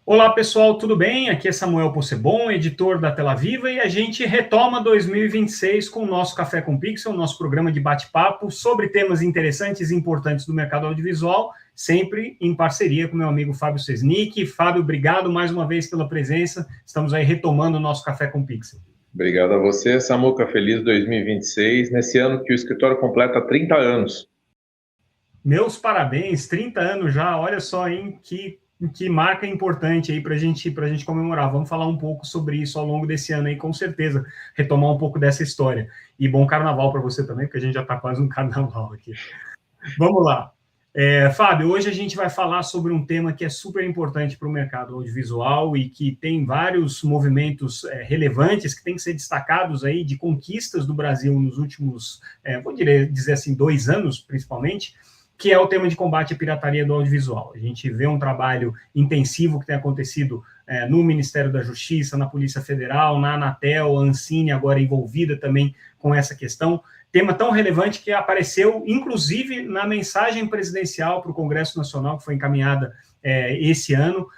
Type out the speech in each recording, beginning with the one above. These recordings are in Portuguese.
Olá pessoal, tudo bem? Aqui é Samuel Possebon, editor da Tela Viva, e a gente retoma 2026 com o nosso Café com Pixel, nosso programa de bate-papo sobre temas interessantes e importantes do mercado audiovisual, sempre em parceria com meu amigo Fábio Sesnick. Fábio, obrigado mais uma vez pela presença, estamos aí retomando o nosso Café com Pixel. Obrigado a você, Samuca, feliz 2026, nesse ano que o escritório completa 30 anos. Meus parabéns, 30 anos já, olha só, hein, que marca importante aí para gente comemorar. Vamos falar um pouco sobre isso ao longo desse ano aí, com certeza, retomar um pouco dessa história. E bom carnaval para você também, porque a gente já está quase no carnaval aqui. Vamos lá. Fábio, hoje a gente vai falar sobre um tema que é super importante para o mercado audiovisual e que tem vários movimentos relevantes que têm que ser destacados aí, de conquistas do Brasil nos últimos, vou dizer assim, 2 anos, principalmente, que é o tema de combate à pirataria do audiovisual. A gente vê um trabalho intensivo que tem acontecido no Ministério da Justiça, na Polícia Federal, na Anatel, a Ancine agora envolvida também com essa questão. Tema tão relevante que apareceu, inclusive, na mensagem presidencial para o Congresso Nacional, que foi encaminhada esse ano,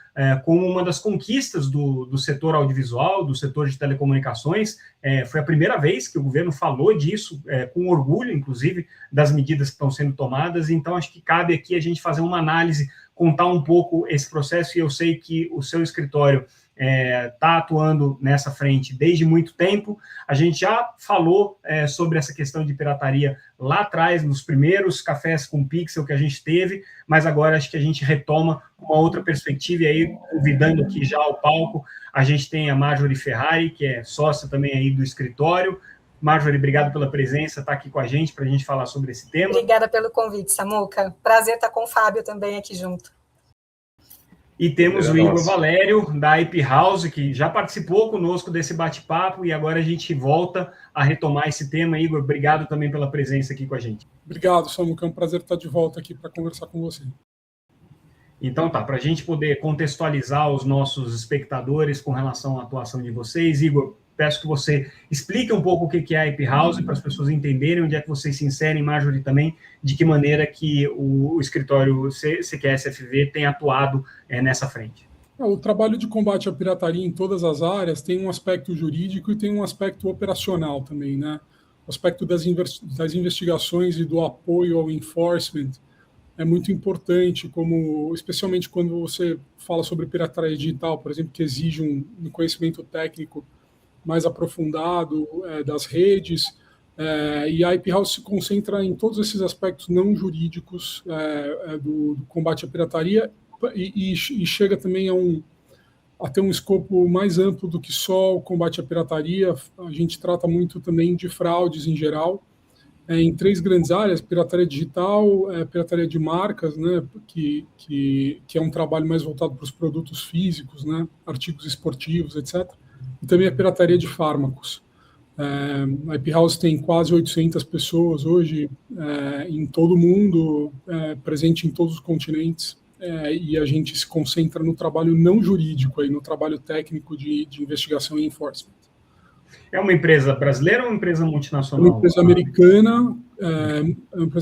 como uma das conquistas do setor audiovisual, do setor de telecomunicações. Foi a primeira vez que o governo falou disso, com orgulho, inclusive, das medidas que estão sendo tomadas. Então, acho que cabe aqui a gente fazer uma análise, contar um pouco esse processo, e eu sei que o seu escritório está atuando nessa frente desde muito tempo. A gente já falou sobre essa questão de pirataria lá atrás, nos primeiros cafés com Pixel que a gente teve, mas agora acho que a gente retoma uma outra perspectiva, e aí, convidando aqui já ao palco, a gente tem a Marjorie Ferrari, que é sócia também aí do escritório. Marjorie, obrigado pela presença, está aqui com a gente para a gente falar sobre esse tema. Obrigada pelo convite, Samuca. Prazer estar com o Fábio também aqui junto. E temos o Igor Valério, da IP House, que já participou conosco desse bate-papo, e agora a gente volta a retomar esse tema. Igor, obrigado também pela presença aqui com a gente. Obrigado, Samuca. É um prazer estar de volta aqui para conversar com você. Então tá, para a gente poder contextualizar os nossos espectadores com relação à atuação de vocês, Igor, peço que você explique um pouco o que é a IP House, para as pessoas entenderem onde é que vocês se inserem, Marjorie também, de que maneira que o escritório CQS-FV tem atuado nessa frente. O trabalho de combate à pirataria em todas as áreas tem um aspecto jurídico e tem um aspecto operacional também, né? O aspecto das investigações e do apoio ao enforcement é muito importante, especialmente quando você fala sobre pirataria digital, por exemplo, que exige um conhecimento técnico mais aprofundado das redes, e a IP House se concentra em todos esses aspectos não jurídicos do combate à pirataria e chega também a ter um escopo mais amplo do que só o combate à pirataria. A gente trata muito também de fraudes em geral, em 3 grandes áreas: pirataria digital, pirataria de marcas, né, que é um trabalho mais voltado para os produtos físicos, né, artigos esportivos, etc., e também a pirataria de fármacos. A IP House tem quase 800 pessoas hoje em todo o mundo, presente em todos os continentes, e a gente se concentra no trabalho não jurídico, no trabalho técnico de investigação e enforcement. É uma empresa brasileira ou uma empresa multinacional? É uma empresa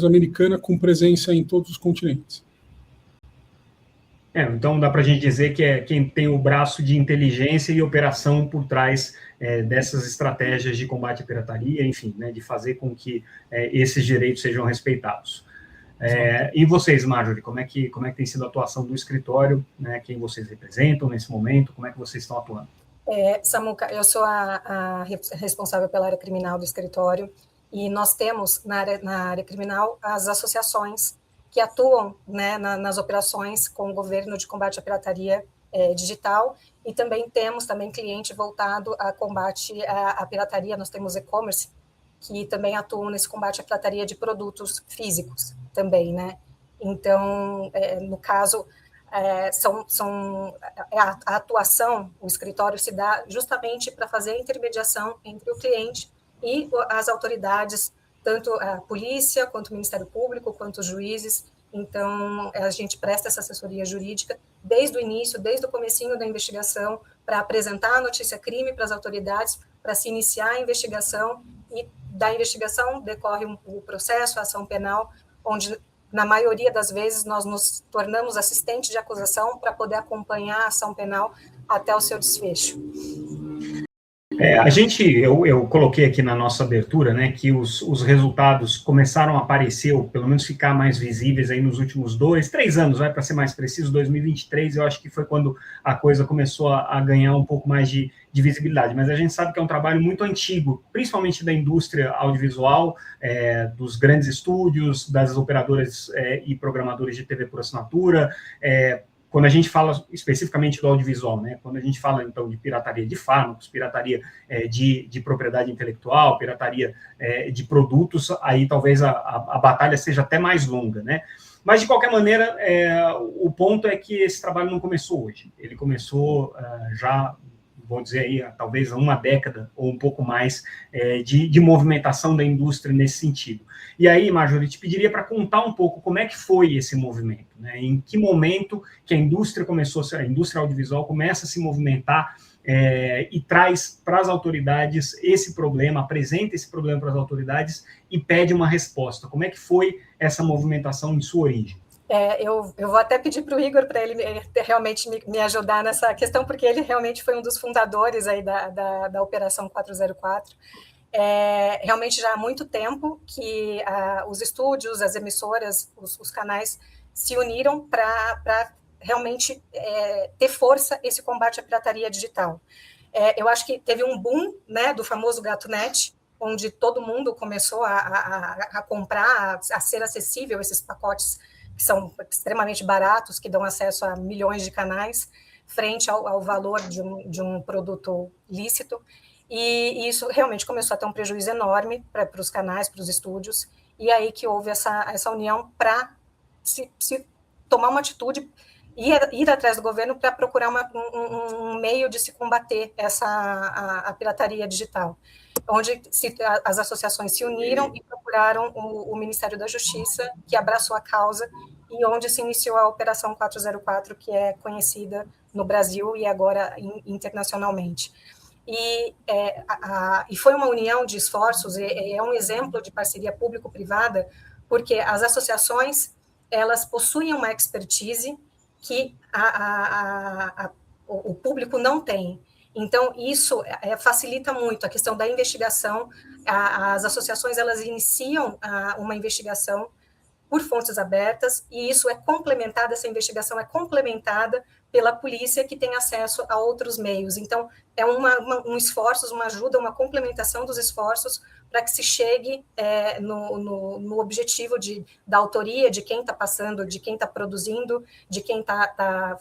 americana com presença em todos os continentes. Então dá para a gente dizer que é quem tem o braço de inteligência e operação por trás dessas estratégias de combate à pirataria, enfim, né, de fazer com que esses direitos sejam respeitados. E vocês, Marjorie, como é que tem sido a atuação do escritório, né, quem vocês representam nesse momento, como é que vocês estão atuando? Samuca, eu sou a responsável pela área criminal do escritório, e nós temos na área criminal as associações que atuam, né, nas operações com o governo de combate à pirataria digital, e também temos cliente voltado a combate à pirataria. Nós temos e-commerce que também atuam nesse combate à pirataria de produtos físicos também, né? Então, no caso, a atuação, o escritório se dá justamente para fazer a intermediação entre o cliente e as autoridades, tanto a polícia, quanto o Ministério Público, quanto os juízes. Então, a gente presta essa assessoria jurídica desde o início, desde o comecinho da investigação, para apresentar a notícia-crime para as autoridades, para se iniciar a investigação, e da investigação decorre o processo, a ação penal, onde na maioria das vezes, nós nos tornamos assistentes de acusação para poder acompanhar a ação penal até o seu desfecho. Eu coloquei aqui na nossa abertura, né, que os resultados começaram a aparecer, ou pelo menos ficar mais visíveis aí nos últimos 2-3 anos, para ser mais preciso, 2023, eu acho que foi quando a coisa começou a ganhar um pouco mais de visibilidade, mas a gente sabe que é um trabalho muito antigo, principalmente da indústria audiovisual, dos grandes estúdios, das operadoras e programadores de TV por assinatura, quando a gente fala especificamente do audiovisual, né? Quando a gente fala, então, de pirataria de fármacos, pirataria de propriedade intelectual, pirataria de produtos, aí talvez a batalha seja até mais longa, né? Mas, de qualquer maneira, o ponto é que esse trabalho não começou hoje. Ele começou já, vou dizer aí, talvez há uma década ou um pouco mais de movimentação da indústria nesse sentido. E aí, Marjorie, te pediria para contar um pouco como é que foi esse movimento, né? Em que momento que a indústria audiovisual começa a se movimentar e traz para as autoridades esse problema, apresenta esse problema para as autoridades e pede uma resposta. Como é que foi essa movimentação em sua origem? Eu vou até pedir para o Igor para ele realmente me ajudar nessa questão, porque ele realmente foi um dos fundadores aí da Operação 404. Realmente já há muito tempo que os estúdios, as emissoras, os canais se uniram para realmente ter força esse combate à pirataria digital. Eu acho que teve um boom, né, do famoso GatoNet, onde todo mundo começou a comprar, a ser acessível esses pacotes que são extremamente baratos, que dão acesso a milhões de canais, frente ao valor de um produto lícito. E isso realmente começou a ter um prejuízo enorme para os canais, para os estúdios, e aí que houve essa união para se tomar uma atitude, ir atrás do governo para procurar um meio de se combater a pirataria digital, onde as associações se uniram e procuraram o Ministério da Justiça, que abraçou a causa, e onde se iniciou a Operação 404, que é conhecida no Brasil e agora internacionalmente. E foi uma união de esforços, é um exemplo de parceria público-privada, porque as associações, elas possuem uma expertise que o público não tem. Então, isso facilita muito a questão da investigação. As associações, elas iniciam uma investigação por fontes abertas, e isso essa investigação é complementada pela polícia, que tem acesso a outros meios. Então, é um esforço, uma ajuda, uma complementação dos esforços para que se chegue no objetivo da autoria, de quem está passando, de quem está produzindo, de quem está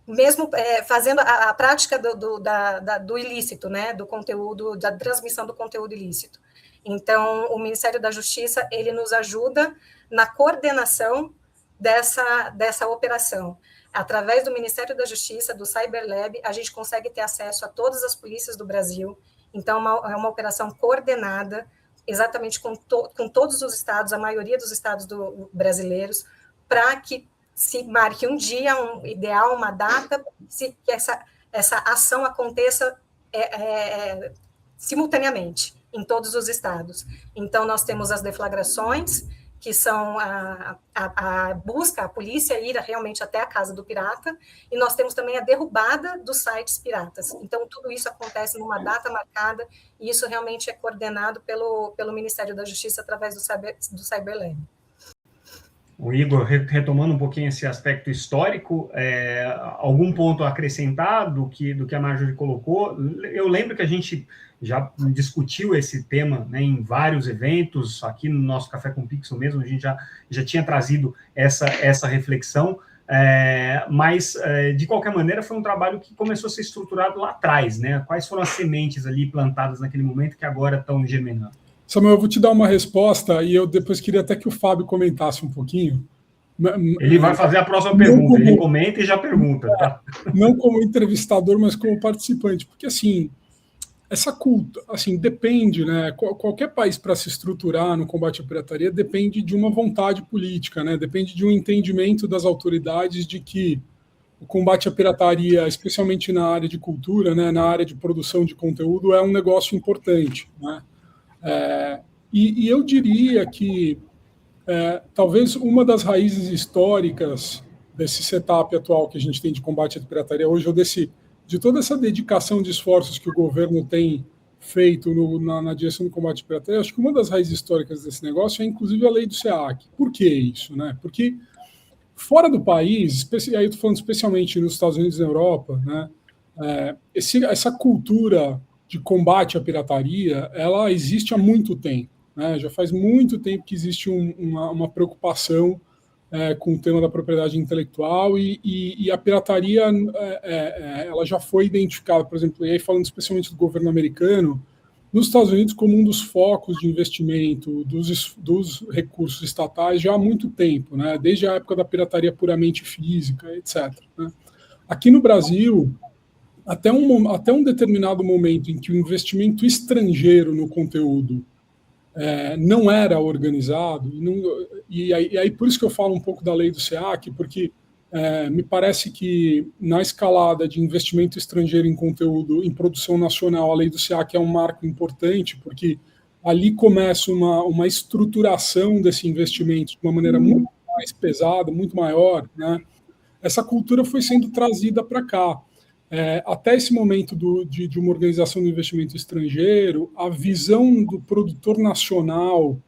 mesmo fazendo a prática do ilícito, né, do conteúdo, da transmissão do conteúdo ilícito. Então, o Ministério da Justiça, ele nos ajuda na coordenação dessa operação. Através do Ministério da Justiça, do Cyberlab, a gente consegue ter acesso a todas as polícias do Brasil. Então, é uma operação coordenada, exatamente com todos os estados, a maioria dos estados brasileiros, para que se marque um dia, um ideal, uma data, que essa ação aconteça simultaneamente em todos os estados. Então, nós temos as deflagrações, que são a busca, a polícia ir realmente até a casa do pirata, e nós temos também a derrubada dos sites piratas. Então, tudo isso acontece numa data marcada, e isso realmente é coordenado pelo Ministério da Justiça através do Cyberlab. O Igor, retomando um pouquinho esse aspecto histórico, algum ponto a acrescentar do que a Marjorie colocou? Eu lembro que a gente já discutiu esse tema, né, em vários eventos, aqui no nosso Café com Pixel mesmo, a gente já tinha trazido essa reflexão, mas, de qualquer maneira, foi um trabalho que começou a ser estruturado lá atrás, né? Quais foram as sementes ali plantadas naquele momento que agora estão germinando? Samuel, eu vou te dar uma resposta e eu depois queria até que o Fábio comentasse um pouquinho. Ele vai fazer a próxima pergunta, ele comenta e já pergunta. Tá? Não como entrevistador, mas como participante, porque assim, essa cultura, assim, depende, né? Qualquer país para se estruturar no combate à pirataria depende de uma vontade política, né? Depende de um entendimento das autoridades de que o combate à pirataria, especialmente na área de cultura, né, na área de produção de conteúdo, é um negócio importante, né? E eu diria que talvez uma das raízes históricas desse setup atual que a gente tem de combate à pirataria hoje, ou de toda essa dedicação de esforços que o governo tem feito na direção do combate à pirataria, acho que uma das raízes históricas desse negócio é inclusive a lei do SEAC. Por que isso? Né? Porque fora do país, aí eu estou falando especialmente nos Estados Unidos e na Europa, né, essa cultura de combate à pirataria, ela existe há muito tempo. Né? Já faz muito tempo que existe uma preocupação com o tema da propriedade intelectual e a pirataria ela já foi identificada, por exemplo, e aí falando especialmente do governo americano, nos Estados Unidos como um dos focos de investimento dos recursos estatais já há muito tempo, né? Desde a época da pirataria puramente física, etc. Né? Aqui no Brasil, até um determinado momento em que o investimento estrangeiro no conteúdo não era organizado, e aí por isso que eu falo um pouco da lei do SEAC, porque me parece que na escalada de investimento estrangeiro em conteúdo, em produção nacional, a lei do SEAC é um marco importante, porque ali começa uma estruturação desse investimento de uma maneira muito mais pesada, muito maior. Né? Essa cultura foi sendo trazida para cá. Até esse momento de uma organização do investimento estrangeiro, a visão do produtor nacional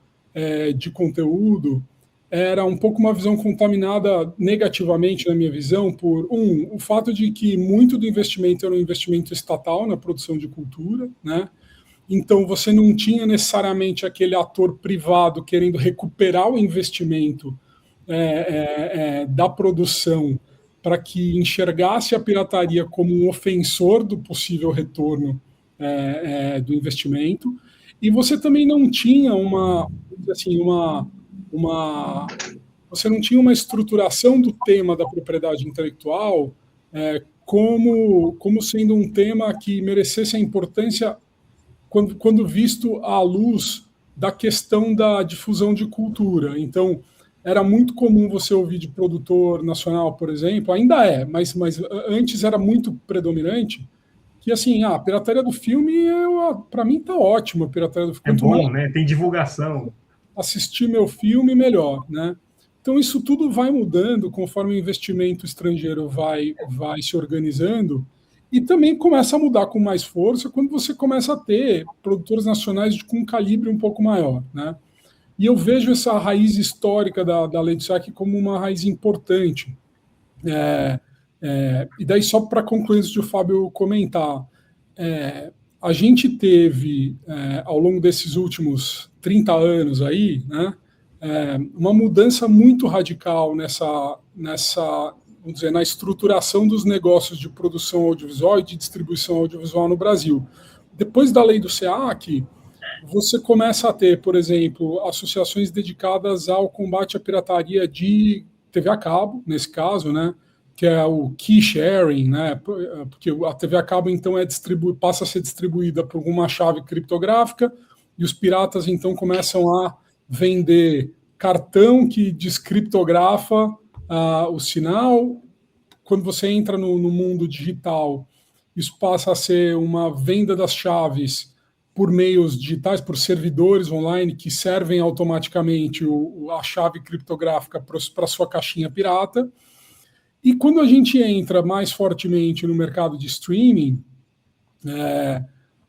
de conteúdo era um pouco uma visão contaminada negativamente, na minha visão, por, o fato de que muito do investimento era um investimento estatal na produção de cultura, né? Então, você não tinha necessariamente aquele ator privado querendo recuperar o investimento da produção para que enxergasse a pirataria como um ofensor do possível retorno do investimento. E você também não tinha você não tinha uma estruturação do tema da propriedade intelectual como sendo um tema que merecesse a importância quando visto à luz da questão da difusão de cultura. Então, era muito comum você ouvir de produtor nacional, por exemplo, ainda mas antes era muito predominante, que assim, a pirataria do filme, para mim, está ótima a pirataria do filme. É bom, né? Tem divulgação. Assistir meu filme, melhor, né? Então, isso tudo vai mudando conforme o investimento estrangeiro vai se organizando e também começa a mudar com mais força quando você começa a ter produtores nacionais com um calibre um pouco maior, né? E eu vejo essa raiz histórica da lei do SEAC como uma raiz importante. E daí, só para concluir antes de o Fábio comentar, a gente teve, ao longo desses últimos 30 anos aí, né, uma mudança muito radical vamos dizer, na estruturação dos negócios de produção audiovisual e de distribuição audiovisual no Brasil. Depois da lei do SEAC, você começa a ter, por exemplo, associações dedicadas ao combate à pirataria de TV a cabo, nesse caso, né, que é o key sharing, né, porque a TV a cabo, então, passa a ser distribuída por uma chave criptográfica e os piratas, então, começam a vender cartão que descriptografa o sinal. Quando você entra no mundo digital, isso passa a ser uma venda das chaves por meios digitais, por servidores online que servem automaticamente a chave criptográfica para a sua caixinha pirata. E quando a gente entra mais fortemente no mercado de streaming,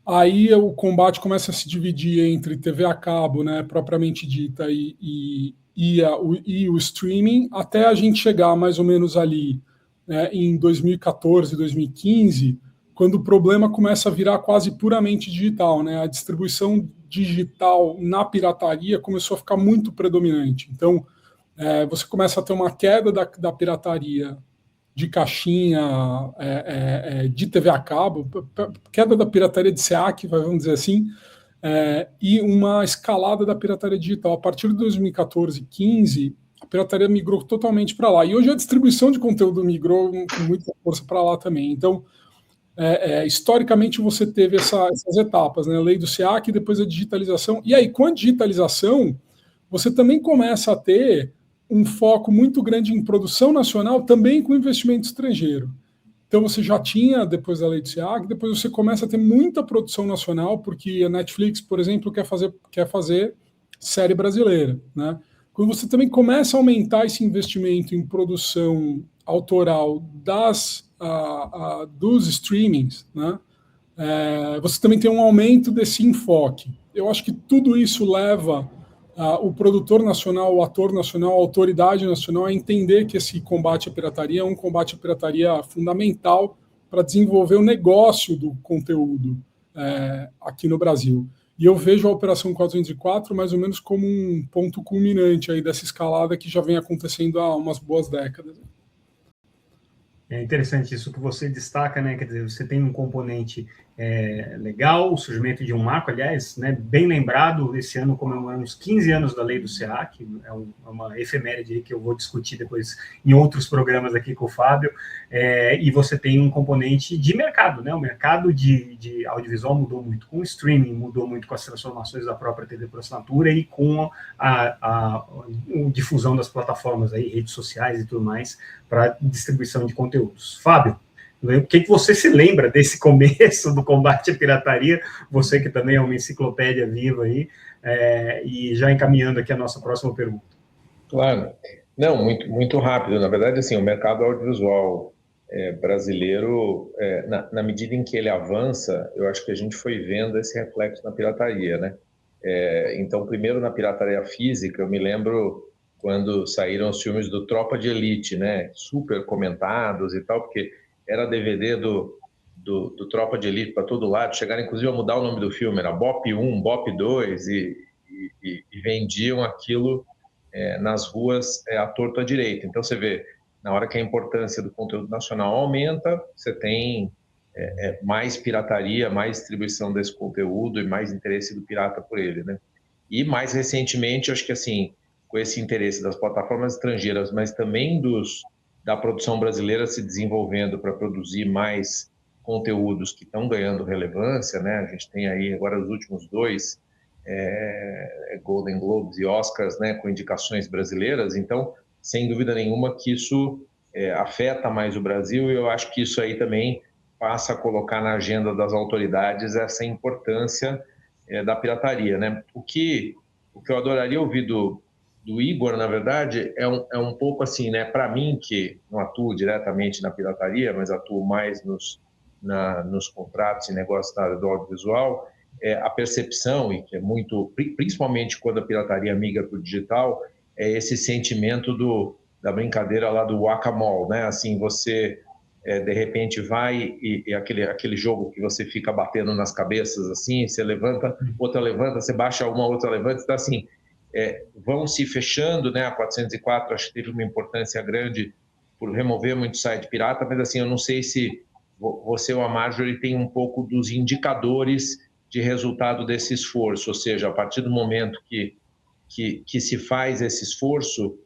aí o combate começa a se dividir entre TV a cabo, né, propriamente dita, e o streaming, até a gente chegar mais ou menos ali, né, em 2014, 2015, quando o problema começa a virar quase puramente digital, né? A distribuição digital na pirataria começou a ficar muito predominante. Então, você começa a ter uma queda da pirataria de caixinha, de TV a cabo, queda da pirataria de SEAC, vamos dizer assim, e uma escalada da pirataria digital. A partir de 2014, 2015, a pirataria migrou totalmente para lá. E hoje a distribuição de conteúdo migrou com muita força para lá também. Então, historicamente você teve essas etapas, né? A lei do SEAC, depois a digitalização. E aí, com a digitalização, você também começa a ter um foco muito grande em produção nacional, também com investimento estrangeiro. Então você já tinha, depois da lei do SEAC, depois você começa a ter muita produção nacional, porque a Netflix, por exemplo, quer fazer série brasileira, né? Quando você também começa a aumentar esse investimento em produção autoral dos streamings, né? Você também tem um aumento desse enfoque. Eu acho que tudo isso leva o produtor nacional, o ator nacional, a autoridade nacional a entender que esse combate à pirataria é um combate à pirataria fundamental para desenvolver o negócio do conteúdo aqui no Brasil. E eu vejo a Operação 404 mais ou menos como um ponto culminante aí dessa escalada que já vem acontecendo há umas boas décadas. É interessante isso que você destaca, né? Quer dizer, você tem um componente legal, o surgimento de um marco, aliás, né, bem lembrado, esse ano comemoramos 15 anos da lei do SEAC, é uma efeméride que eu vou discutir depois em outros programas aqui com o Fábio, e você tem um componente de mercado, né? O mercado de audiovisual mudou muito com o streaming, mudou muito com as transformações da própria TV por assinatura e com a difusão das plataformas aí, redes sociais e tudo mais, para distribuição de conteúdos. Fábio, o que você se lembra desse começo do combate à pirataria? Você que também é uma enciclopédia viva aí, e já encaminhando aqui a nossa próxima pergunta. Claro. Não, muito, muito rápido. Na verdade, assim, o mercado audiovisual brasileiro, na medida em que ele avança, eu acho que a gente foi vendo esse reflexo na pirataria, né? Então, primeiro na pirataria física, eu me lembro quando saíram os filmes do Tropa de Elite, né? Super comentados e tal, porque era DVD do Tropa de Elite para todo lado, chegaram inclusive a mudar o nome do filme, era BOP 1, BOP 2, e vendiam aquilo nas ruas à torto à direita. Então você vê, na hora que a importância do conteúdo nacional aumenta, você tem mais pirataria, mais distribuição desse conteúdo e mais interesse do pirata por ele, né? E mais recentemente, acho que assim, com esse interesse das plataformas estrangeiras, mas também da produção brasileira se desenvolvendo para produzir mais conteúdos que estão ganhando relevância, né? A gente tem aí agora os últimos 2 Golden Globes e Oscars, né, com indicações brasileiras. Então, sem dúvida nenhuma que isso afeta mais o Brasil, e eu acho que isso aí também passa a colocar na agenda das autoridades essa importância da pirataria, né? O que eu adoraria ouvir do Igor, na verdade, é um pouco assim, né? Para mim, que não atuo diretamente na pirataria, mas atuo mais nos contratos e negócios da área do audiovisual, a percepção, e que é muito, principalmente quando a pirataria migra para o digital, é esse sentimento da brincadeira lá do whack-a-mole, né? Assim, você de repente vai e aquele jogo que você fica batendo nas cabeças, assim, você levanta, outra levanta, você baixa uma, outra levanta, então assim, vão se fechando, né? A 404 acho que teve uma importância grande por remover muito site pirata, mas assim, eu não sei se você ou a Marjorie tem um pouco dos indicadores de resultado desse esforço, ou seja, a partir do momento que se faz esse esforço,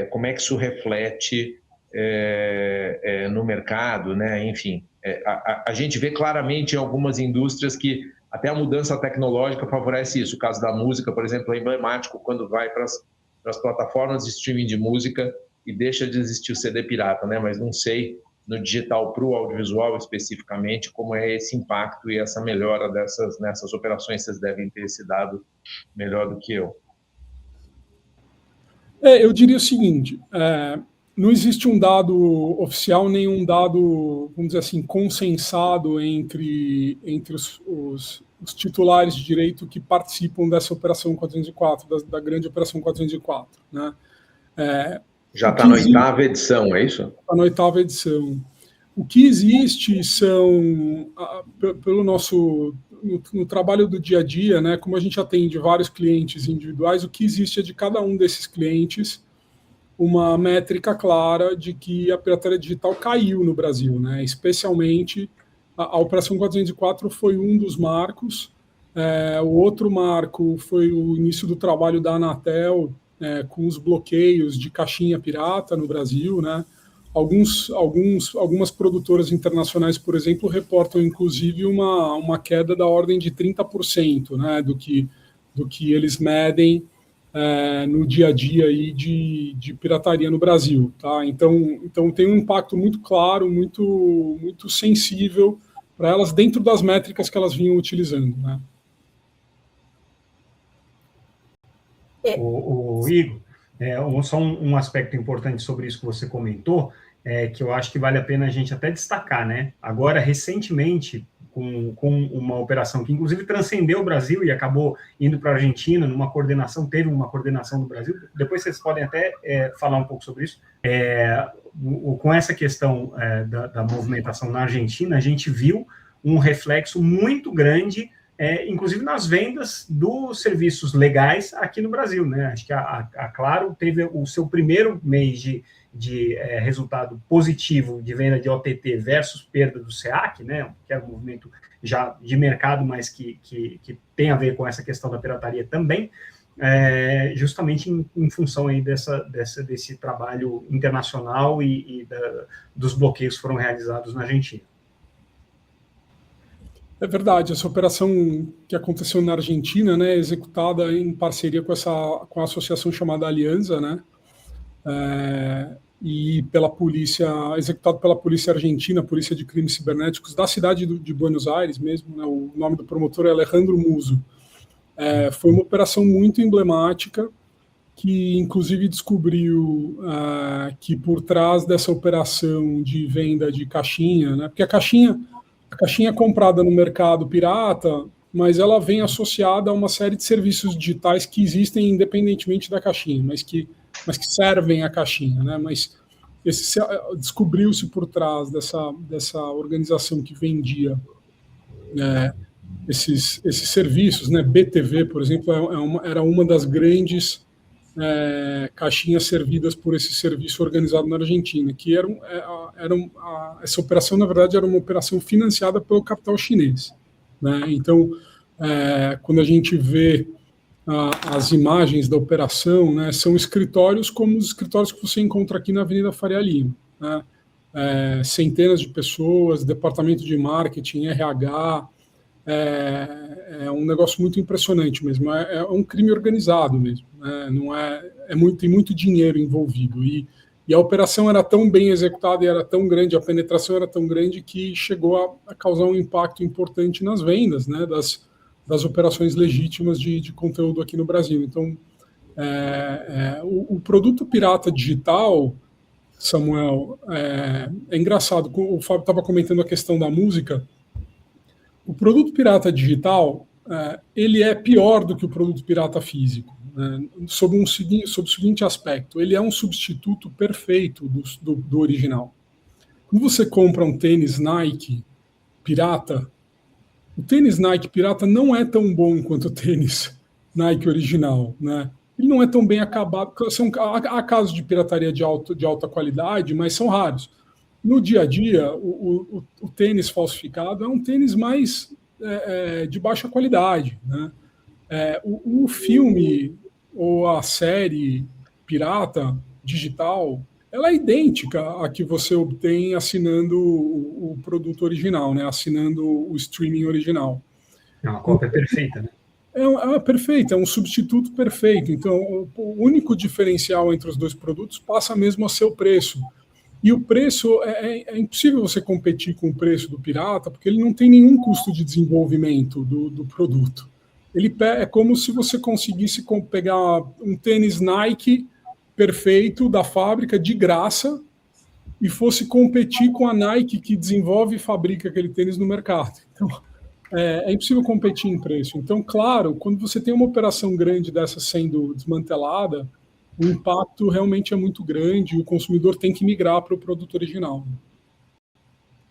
como é que isso reflete no mercado, né? Enfim, a gente vê claramente em algumas indústrias que até a mudança tecnológica favorece isso. O caso da música, por exemplo, é emblemático quando vai para as plataformas de streaming de música e deixa de existir o CD pirata, né? Mas não sei no digital para o audiovisual especificamente como é esse impacto e essa melhora nessas operações. Vocês devem ter esse dado melhor do que eu. Eu diria o seguinte, não existe um dado oficial, nenhum dado, vamos dizer assim, consensado entre os titulares de direito que participam dessa Operação 404, da grande Operação 404. Né? Já está na 8ª edição, é isso? Está na 8ª edição. O que existe são, pelo nosso... No trabalho do dia a dia, né, como a gente atende vários clientes individuais, o que existe é de cada um desses clientes uma métrica clara de que a pirataria digital caiu no Brasil, né? Especialmente a Operação 404 foi um dos marcos. O outro marco foi o início do trabalho da Anatel com os bloqueios de caixinha pirata no Brasil, né? Algumas produtoras internacionais, por exemplo, reportam inclusive uma queda da ordem de 30%, né, do que eles medem no dia a dia aí de pirataria no Brasil. Tá? Então tem um impacto muito claro, muito, muito sensível para elas dentro das métricas que elas vinham utilizando. Né? O Igor, só um aspecto importante sobre isso que você comentou, que eu acho que vale a pena a gente até destacar, né? Agora, recentemente, com uma operação que, inclusive, transcendeu o Brasil e acabou indo para a Argentina, teve uma coordenação no Brasil, depois vocês podem até falar um pouco sobre isso. Com essa questão da movimentação na Argentina, a gente viu um reflexo muito grande, inclusive nas vendas dos serviços legais aqui no Brasil, né? Acho que a Claro teve o seu primeiro mês de resultado positivo de venda de OTT versus perda do SEAC, né? Que é um movimento já de mercado, mas que tem a ver com essa questão da pirataria também, justamente em função aí desse trabalho internacional dos bloqueios que foram realizados na Argentina. É verdade, essa operação que aconteceu na Argentina, né, executada em parceria com a associação chamada Alianza, né, e executado pela polícia argentina, Polícia de Crimes Cibernéticos da cidade de Buenos Aires mesmo, né, o nome do promotor é Alejandro Musso. Foi uma operação muito emblemática, que inclusive descobriu que por trás dessa operação de venda de caixinha, né, porque a caixinha é comprada no mercado pirata, mas ela vem associada a uma série de serviços digitais que existem independentemente da caixinha, mas que servem a caixinha, né? Mas descobriu-se por trás dessa organização que vendia esses serviços, né? BTV, por exemplo, era uma das grandes caixinhas servidas por esse serviço organizado na Argentina, que essa operação, na verdade, era uma operação financiada pelo capital chinês, né? Então, quando a gente vê as imagens da operação, né, são escritórios como os escritórios que você encontra aqui na Avenida Faria Lima, né? Centenas de pessoas, departamento de marketing, RH, é um negócio muito impressionante mesmo, é um crime organizado mesmo, né? Tem muito dinheiro envolvido, e a operação era tão bem executada e era tão grande, a penetração era tão grande que chegou a causar um impacto importante nas vendas, né, das operações legítimas de conteúdo aqui no Brasil. Então, o produto pirata digital, Samuel, é engraçado, o Fábio estava comentando a questão da música. O produto pirata digital, ele é pior do que o produto pirata físico, né, sob o seguinte aspecto: ele é um substituto perfeito do original. Quando você compra um tênis Nike pirata, o tênis Nike pirata não é tão bom quanto o tênis Nike original, né? Ele não é tão bem acabado. Há casos de pirataria de alta qualidade, mas são raros. No dia a dia, o tênis falsificado é um tênis mais de baixa qualidade, né? O filme ou a série pirata digital, ela é idêntica à que você obtém assinando o produto original, né? Assinando o streaming original. É uma cópia perfeita, né? É perfeita, é um substituto perfeito. Então, o único diferencial entre os dois produtos passa mesmo a ser o preço. E o preço, é impossível você competir com o preço do pirata, porque ele não tem nenhum custo de desenvolvimento do produto. É como se você conseguisse pegar um tênis Nike perfeito da fábrica, de graça, e fosse competir com a Nike, que desenvolve e fabrica aquele tênis no mercado. Então, é impossível competir em preço. Então, claro, quando você tem uma operação grande dessa sendo desmantelada, o impacto realmente é muito grande e o consumidor tem que migrar para o produto original.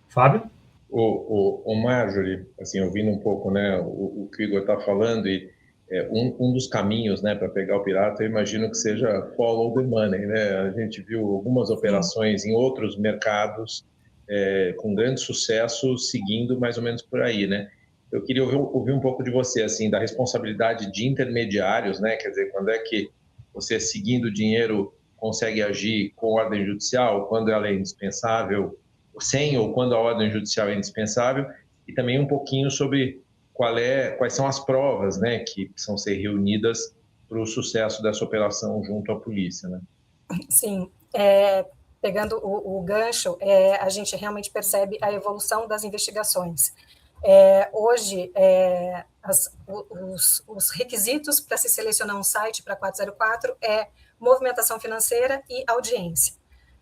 Fábio? O Marjorie, assim, ouvindo um pouco, né, o que o Igor está falando, e um dos caminhos, né, para pegar o pirata, eu imagino que seja follow the money, né? A gente viu algumas operações em outros mercados com grande sucesso, seguindo mais ou menos por aí, né? Eu queria ouvir um pouco de você, assim, da responsabilidade de intermediários, né? Quer dizer, quando é que você, seguindo o dinheiro, consegue agir com ordem judicial, quando ela é indispensável, sem ou quando a ordem judicial é indispensável, e também um pouquinho sobre quais são as provas, né, que precisam ser reunidas para o sucesso dessa operação junto à polícia, né? Sim, pegando o gancho, a gente realmente percebe a evolução das investigações. Hoje, os requisitos para se selecionar um site para 404 é movimentação financeira e audiência.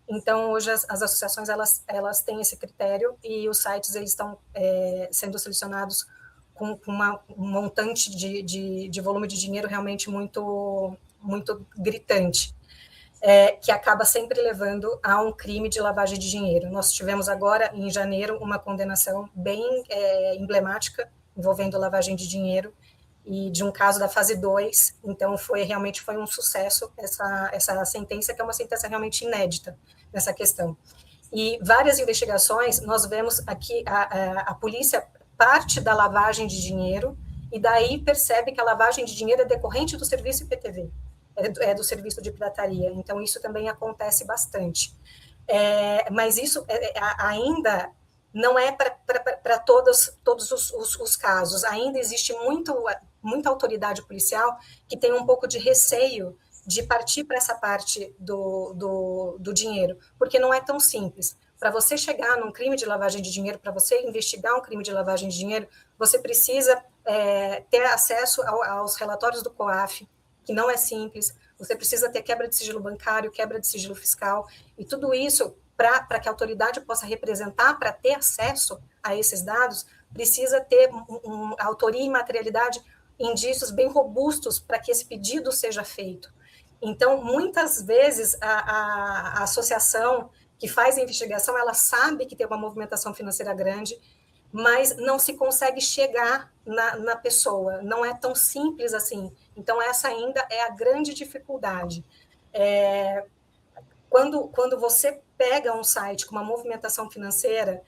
Então, hoje, as associações elas têm esse critério e os sites eles estão sendo selecionados com um montante de volume de dinheiro realmente muito, muito gritante, que acaba sempre levando a um crime de lavagem de dinheiro. Nós tivemos agora, em janeiro, uma condenação bem emblemática envolvendo lavagem de dinheiro, e de um caso da fase 2, então realmente foi um sucesso essa sentença, que é uma sentença realmente inédita nessa questão. E várias investigações, nós vemos aqui a polícia parte da lavagem de dinheiro, e daí percebe que a lavagem de dinheiro é decorrente do serviço IPTV, do serviço de pirataria, então isso também acontece bastante. Mas isso ainda não é para todos os casos, ainda existe muita autoridade policial que tem um pouco de receio de partir para essa parte do dinheiro, porque não é tão simples. Para você chegar num crime de lavagem de dinheiro, para você investigar um crime de lavagem de dinheiro, você precisa ter acesso aos relatórios do COAF, que não é simples, você precisa ter quebra de sigilo bancário, quebra de sigilo fiscal, e tudo isso, para que a autoridade possa representar, para ter acesso a esses dados, precisa ter autoria e materialidade, indícios bem robustos para que esse pedido seja feito. Então, muitas vezes, a associação que faz a investigação, ela sabe que tem uma movimentação financeira grande, mas não se consegue chegar na pessoa, não é tão simples assim. Então, essa ainda é a grande dificuldade. Quando você pega um site com uma movimentação financeira,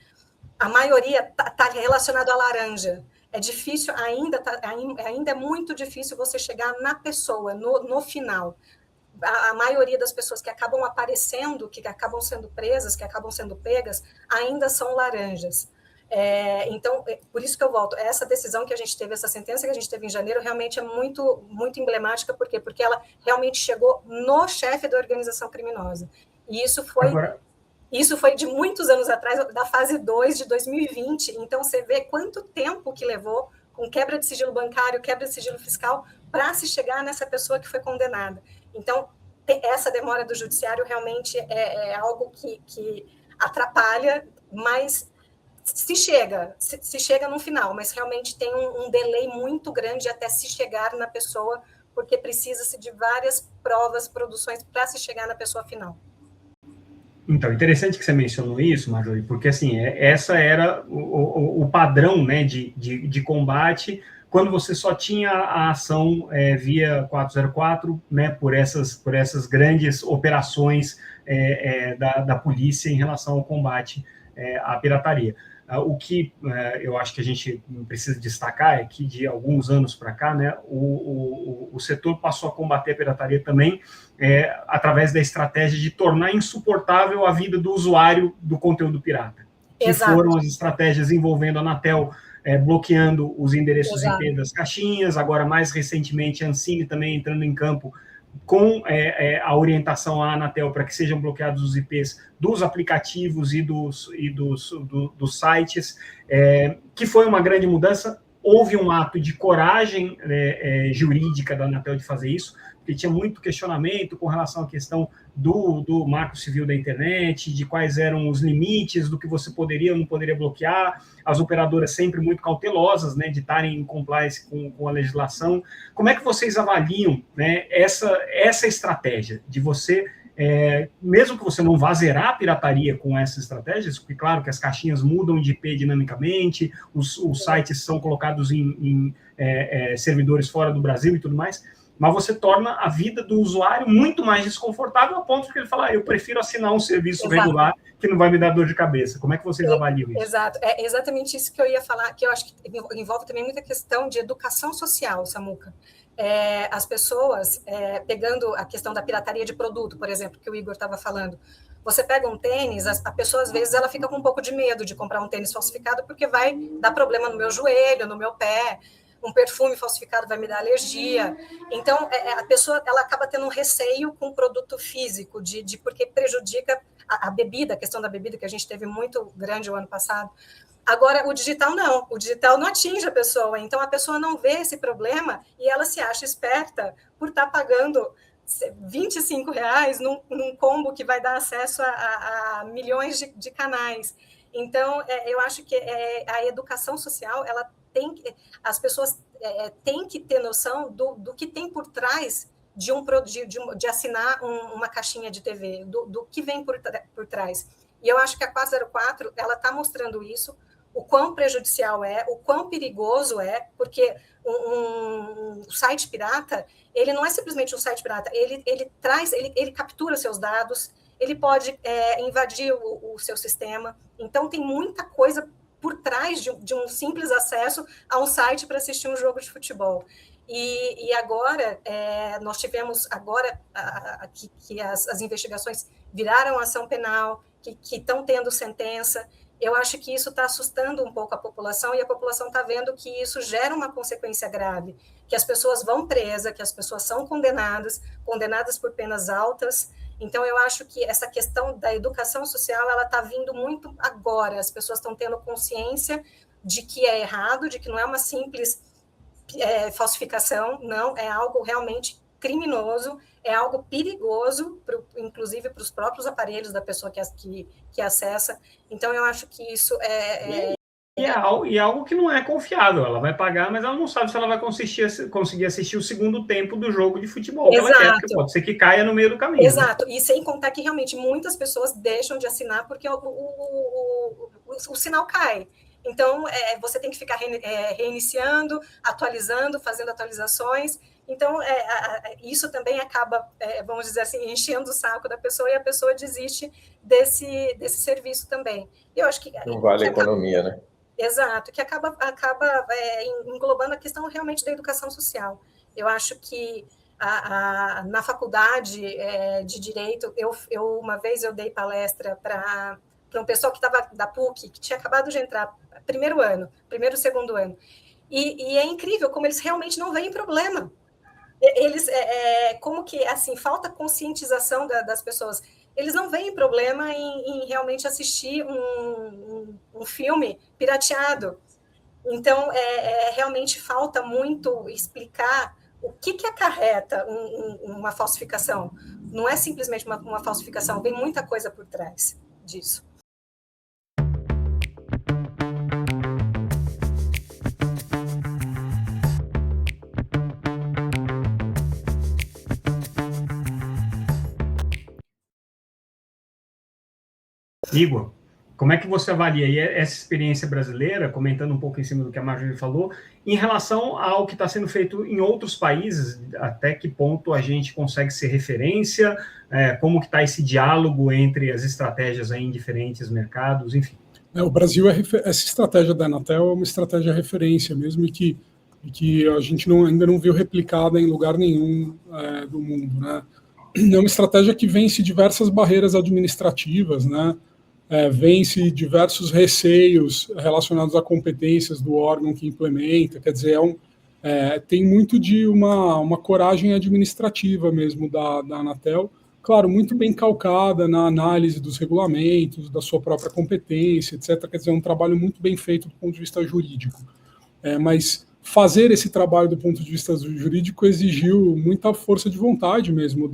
a maioria está relacionado à laranja. É difícil, ainda é muito difícil você chegar na pessoa, no final. A maioria das pessoas que acabam aparecendo, que acabam sendo presas, que acabam sendo pegas, ainda são laranjas. Então, por isso que eu volto. Essa decisão que a gente teve, essa sentença que a gente teve em janeiro, realmente é muito, muito emblemática. Por quê? Porque ela realmente chegou no chefe da organização criminosa. E isso foi de muitos anos atrás, da fase 2 de 2020. Então, você vê quanto tempo que levou, com quebra de sigilo bancário, quebra de sigilo fiscal, para se chegar nessa pessoa que foi condenada. Então, essa demora do judiciário realmente é algo que atrapalha, mas se chega no final, mas realmente tem um delay muito grande até se chegar na pessoa, porque precisa-se de várias provas, produções, para se chegar na pessoa final. Então, interessante que você mencionou isso, Marjorie, porque assim, essa era o padrão, né, de combate quando você só tinha a ação via 404, né, por essas grandes operações da polícia em relação ao combate à pirataria. O que eu acho que a gente precisa destacar é que de alguns anos para cá, né, o setor passou a combater a pirataria também através da estratégia de tornar insuportável a vida do usuário do conteúdo pirata. Que Exato. Foram as estratégias envolvendo a Anatel bloqueando os endereços Exato. IP das caixinhas, agora mais recentemente a Ancine também entrando em campo com a orientação à Anatel para que sejam bloqueados os IPs dos aplicativos e dos sites, que foi uma grande mudança. Houve um ato de coragem jurídica da Anatel de fazer isso, porque tinha muito questionamento com relação à questão do marco civil da internet, de quais eram os limites do que você poderia ou não poderia bloquear, as operadoras sempre muito cautelosas, né, de estarem em compliance com a legislação. Como é que vocês avaliam, né, essa estratégia de você, mesmo que você não vá zerar a pirataria com essas estratégias, porque claro que as caixinhas mudam de IP dinamicamente, os sites são colocados em servidores fora do Brasil e tudo mais, mas você torna a vida do usuário muito mais desconfortável, a ponto que ele fala, eu prefiro assinar um serviço Exato. Regular que não vai me dar dor de cabeça. Como é que vocês avaliam isso? Exato, é exatamente isso que eu ia falar, que eu acho que envolve também muita questão de educação social, Samuca. As pessoas, pegando a questão da pirataria de produto, por exemplo, que o Igor estava falando, você pega um tênis, a pessoa às vezes ela fica com um pouco de medo de comprar um tênis falsificado, porque vai dar problema no meu joelho, no meu pé, um perfume falsificado vai me dar alergia. Então, a pessoa ela acaba tendo um receio com o produto físico, porque prejudica a bebida, a questão da bebida, que a gente teve muito grande o ano passado. Agora, o digital não atinge a pessoa, então a pessoa não vê esse problema e ela se acha esperta por estar pagando R$ 25 num combo que vai dar acesso a milhões de canais. Então, eu acho que a educação social, as pessoas têm que ter noção do que tem por trás de assinar uma caixinha de TV, do que vem por trás. E eu acho que a 404 ela está mostrando isso, o quão prejudicial o quão perigoso porque um site pirata, ele não é simplesmente um site pirata, ele captura seus dados, ele pode invadir o seu sistema. Então, tem muita coisa por trás de um simples acesso a um site para assistir um jogo de futebol. E agora, nós tivemos que as investigações viraram ação penal, que estão tendo sentença. Eu acho que isso está assustando um pouco a população, e a população está vendo que isso gera uma consequência grave, que as pessoas vão presas, que as pessoas são condenadas por penas altas. Então, eu acho que essa questão da educação social, ela está vindo muito agora. As pessoas estão tendo consciência de que é errado, de que não é uma simples falsificação, não, é algo realmente criminoso, é algo perigoso, inclusive para os próprios aparelhos da pessoa que acessa. Então, eu acho que isso E algo que não é confiável. Ela vai pagar, mas ela não sabe se ela vai conseguir assistir o segundo tempo do jogo de futebol. Exato. Ela quer, porque pode ser que caia no meio do caminho. Exato. Né? E sem contar que realmente muitas pessoas deixam de assinar porque o sinal cai. Então, você tem que ficar reiniciando, atualizando, fazendo atualizações. Então, isso também acaba, vamos dizer assim, enchendo o saco da pessoa, e a pessoa desiste desse serviço também. Eu acho que não vale a economia, né? Exato, que acaba englobando a questão realmente da educação social. Eu acho que na faculdade de Direito, uma vez eu dei palestra para um pessoal que estava da PUC, que tinha acabado de entrar, primeiro, segundo ano. E é incrível como eles realmente não veem problema. Eles, como que, assim, falta conscientização das pessoas. Eles não veem problema em realmente assistir um filme pirateado. Então, realmente falta muito explicar o que acarreta uma falsificação. Não é simplesmente uma falsificação, vem muita coisa por trás disso. Igor, como é que você avalia essa experiência brasileira, comentando um pouco em cima do que a Marjorie falou, em relação ao que está sendo feito em outros países, até que ponto a gente consegue ser referência, como que está esse diálogo entre as estratégias aí em diferentes mercados, enfim. O Brasil, essa estratégia da Anatel é uma estratégia referência mesmo, e que a gente ainda não viu replicada em lugar nenhum do mundo, né? É uma estratégia que vence diversas barreiras administrativas, né? Vence diversos receios relacionados a competências do órgão que implementa, quer dizer, tem muito de uma coragem administrativa mesmo da Anatel, claro, muito bem calcada na análise dos regulamentos, da sua própria competência, etc. Quer dizer, é um trabalho muito bem feito do ponto de vista jurídico. Mas fazer esse trabalho do ponto de vista jurídico exigiu muita força de vontade mesmo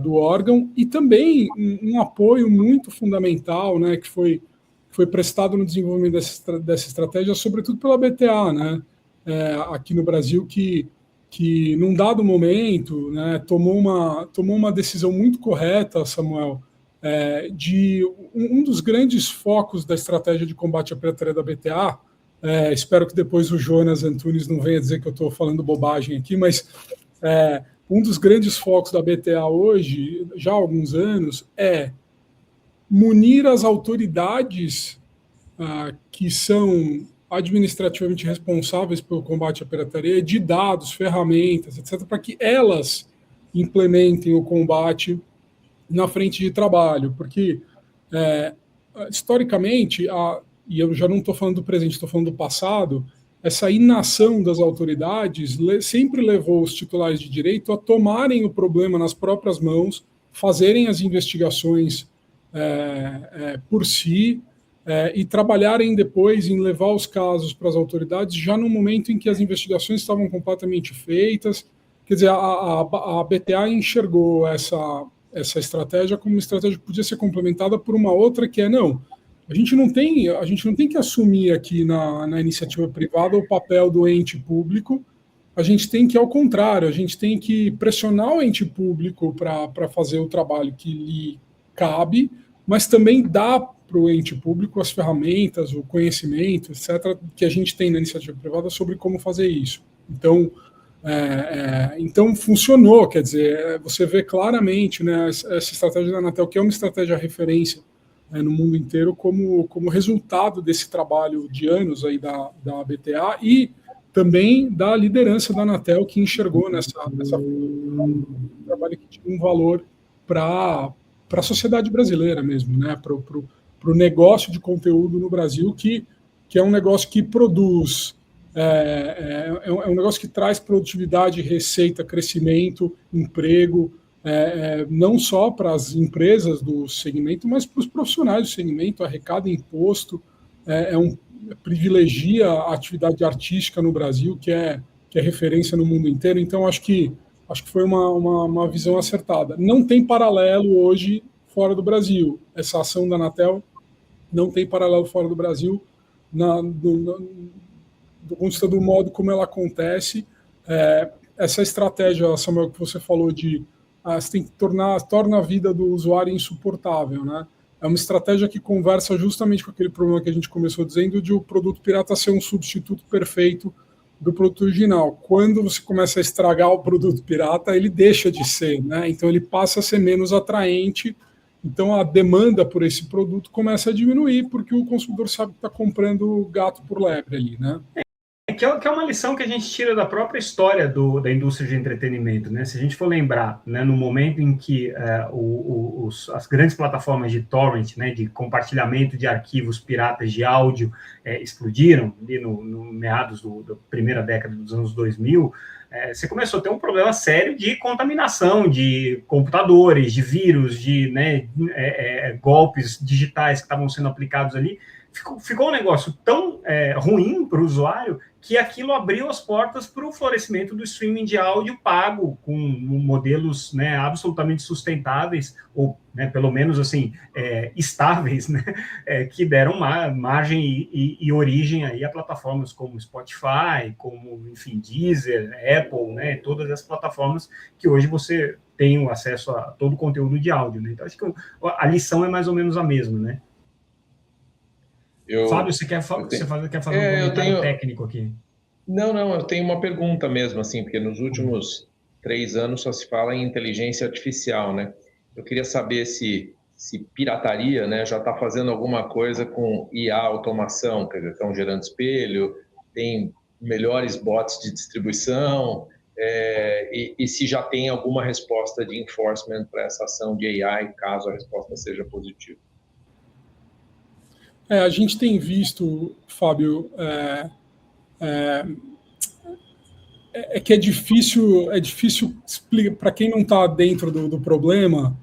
do órgão, e também um apoio muito fundamental, né, que foi prestado no desenvolvimento dessa estratégia, sobretudo pela BTA, né, aqui no Brasil, que num dado momento, né, tomou uma decisão muito correta, Samuel, de um dos grandes focos da estratégia de combate à pirataria da BTA. Espero que depois o Jonas Antunes não venha dizer que eu estou falando bobagem aqui, mas um dos grandes focos da BTA hoje, já há alguns anos, é munir as autoridades que são administrativamente responsáveis pelo combate à pirataria de dados, ferramentas, etc., para que elas implementem o combate na frente de trabalho. Porque, historicamente, e eu já não estou falando do presente, estou falando do passado, essa inação das autoridades sempre levou os titulares de direito a tomarem o problema nas próprias mãos, fazerem as investigações por si, e trabalharem depois em levar os casos para as autoridades já no momento em que as investigações estavam completamente feitas. Quer dizer, a BTA enxergou essa estratégia como uma estratégia que podia ser complementada por uma outra, que é, não, a gente não tem que assumir aqui na iniciativa privada o papel do ente público, a gente tem que, ao contrário, a gente tem que pressionar o ente público para fazer o trabalho que lhe cabe, mas também dar para o ente público as ferramentas, o conhecimento, etc., que a gente tem na iniciativa privada sobre como fazer isso. Então funcionou, quer dizer, você vê claramente, né, essa estratégia da Anatel, que é uma estratégia referência, né, no mundo inteiro, como resultado desse trabalho de anos aí da BTA e também da liderança da Anatel, que enxergou nessa um trabalho que tinha um valor para a sociedade brasileira mesmo, né, para o negócio de conteúdo no Brasil, que é um negócio que produz, é um negócio que traz produtividade, receita, crescimento, emprego, não só para as empresas do segmento, mas para os profissionais do segmento, arrecada imposto, privilegia a atividade artística no Brasil, que é referência no mundo inteiro. Então, acho que foi uma visão acertada. Não tem paralelo hoje fora do Brasil. Essa ação da Anatel não tem paralelo fora do Brasil, do ponto de vista do modo como ela acontece. Essa estratégia, Samuel, que você falou você tem que torna a vida do usuário insuportável, né? É uma estratégia que conversa justamente com aquele problema que a gente começou dizendo de o produto pirata ser um substituto perfeito do produto original. Quando você começa a estragar o produto pirata, ele deixa de ser, né? Então ele passa a ser menos atraente. Então a demanda por esse produto começa a diminuir, porque o consumidor sabe que está comprando gato por lebre ali, né? Que é uma lição que a gente tira da própria história da indústria de entretenimento, né? Se a gente for lembrar, né, no momento em que as grandes plataformas de torrent, né, de compartilhamento de arquivos piratas de áudio explodiram, ali no meados da primeira década dos anos 2000, você começou a ter um problema sério de contaminação de computadores, de vírus, de golpes digitais que estavam sendo aplicados ali. Ficou um negócio tão ruim para o usuário que aquilo abriu as portas para o florescimento do streaming de áudio pago, com modelos, né, absolutamente sustentáveis, ou, né, pelo menos assim, estáveis, né, que deram margem e origem aí a plataformas como Spotify, como, enfim, Deezer, Apple, né, todas as plataformas que hoje você tem o acesso a todo o conteúdo de áudio, né? Então, acho que a lição é mais ou menos a mesma, né? Fábio, você quer fazer um comentário técnico aqui? Não, eu tenho uma pergunta mesmo, assim, porque nos últimos 3 anos só se fala em inteligência artificial, né? Eu queria saber se pirataria, né, já está fazendo alguma coisa com IA, automação, quer dizer, estão gerando espelho, tem melhores bots de distribuição, e se já tem alguma resposta de enforcement para essa ação de AI, caso a resposta seja positiva. A gente tem visto, Fábio, que é difícil explicar para quem não está dentro do problema.